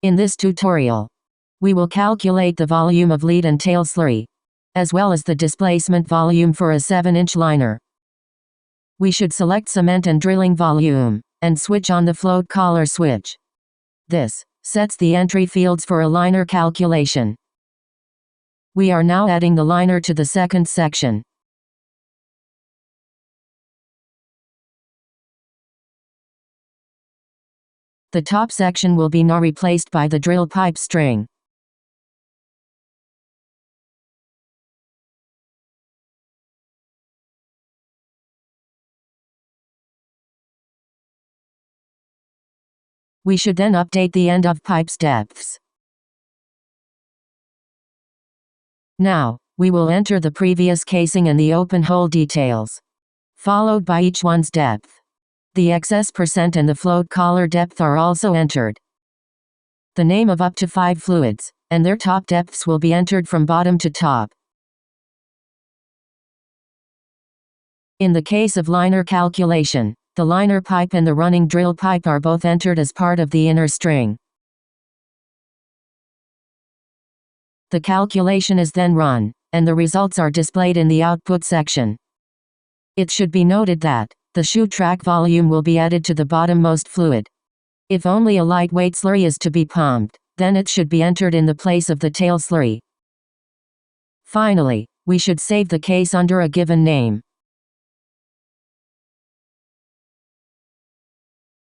In this tutorial, we will calculate the volume of lead and tail slurry, as well as the displacement volume for a 7-inch liner. We should select cement and drilling volume, and switch on the float collar switch. This sets the entry fields for a liner calculation. We are now adding the liner to the second section. The top section will be now replaced by the drill pipe string. We should then update the end of pipe's depths. Now, we will enter the previous casing and the open hole details, followed by each one's depth. The excess percent and the float collar depth are also entered. The name of up to 5 fluids, and their top depths will be entered from bottom to top. In the case of liner calculation, the liner pipe and the running drill pipe are both entered as part of the inner string. The calculation is then run, and the results are displayed in the output section. It should be noted that the shoe track volume will be added to the bottommost fluid. If only a lightweight slurry is to be pumped, then it should be entered in the place of the tail slurry. Finally, we should save the case under a given name.